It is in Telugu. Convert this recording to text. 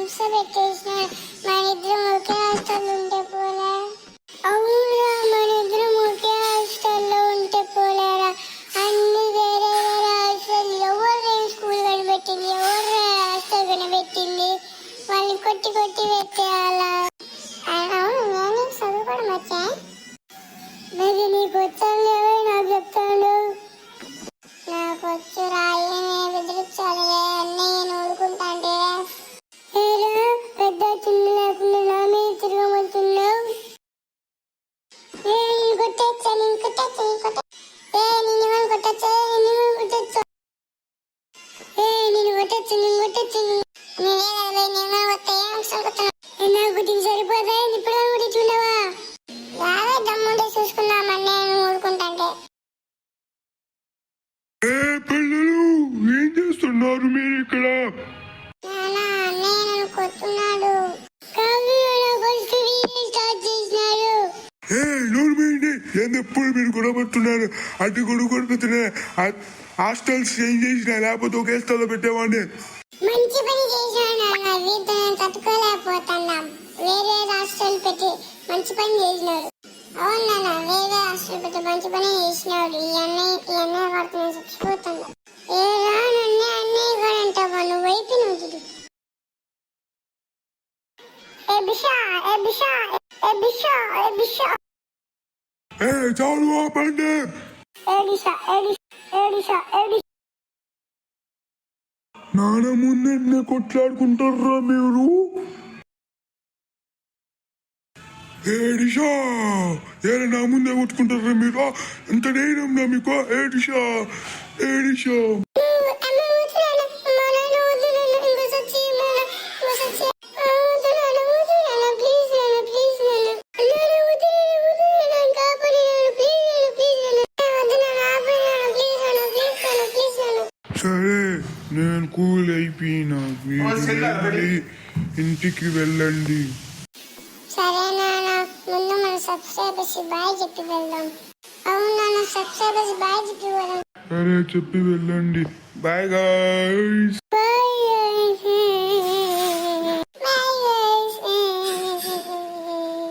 హింస పెట్టేసిన. మన ఇద్దరం ఒకే హాస్టల్లో ఉంటే పోలే. అవునురా, మన ఇద్దరం ఒకే హాస్టల్లో ఉంటే పోలేరా. అన్ని వేరే వేరే హాస్టల్. ఎవరు స్కూల్ కనిపెట్టింది, ఎవరు హాస్టల్ కనిపెట్టింది? వాళ్ళని కొట్టి కొట్టి పెట్టేయాలా? అవును, నేను చదువుకోవడం వచ్చా. మరి నీకు వచ్చాను లేవో నాకు చెప్తాను. నాకు వచ్చు రాయి బెదిరించాలి అన్నయ్య ఊరుకుంటా అంటే. పెద్ద చిన్న లేకుండా నా మీద తిరగబడుతున్నావు. నేను కొట్టచ్చా, నేను కొట్టచ్చా, నేను కొట్ట నేను కొట్టచ్చా, నేను కొట్టచ్చా, నేను కొట్టచ్చు, నేను కొట్టచ్చు. నేనే నేను కొత్త నాకు గుర్తించి సరిపోతా. ఇప్పుడు గుర్తించుండవా? యావే దమ్ముంటే చూసుకుందామని నేను ఊరుకుంటా అంటే. పిల్లలు ఏం చేస్తున్నారు మీరు ఇక్కడ? నేను కొట్టున్నాడు. ఎప్పుడు మీరు గొడవపడుతున్నారు? అటు గొడవ కొడుకుతున్నా హాస్టల్స్ చేంజ్ చేసిన, లేకపోతే ఒకే స్థలంలో పెట్టేవాడిని. మంచి పని చేశాను. వీటితో నేను తట్టుకోలేకపోతున్నా. వేరే హాస్టల్ పెట్టి మంచి పని చేసినాడు. అవునా, వేరే హాస్టల్ పెట్టి మంచి పని చేసినాడు. ఈ అన్నయ్య వాడికి నేను చచ్చిపోతాను. ఏ రానన్నే అన్నయ్య కూడా అంటావా? నువ్వు వైపు నువ్వు చాలు ఆపండి. నాన్న ముందే కొట్లాడుకుంటారా మీరు? ఏడిషా ఏరా నా ముందే కొట్టుకుంటారా మీరు? ఎంత ధైర్యంగా మీకు? ఏడిషా ఏడిషా సరే, నేను కూల్ అయిపోయినా. మీరు ఇంటికి వెళ్ళండి. సరే నాన్న, ముందు మన సబ్స్క్రైబర్స్ బాయ్ చెప్పి వెళ్దాం. అవును నాన్న, సబ్స్క్రైబర్స్ బాయ్ చెప్పి వెళ్దాం. సరే, చెప్పి వెళ్ళండి. Bye guys.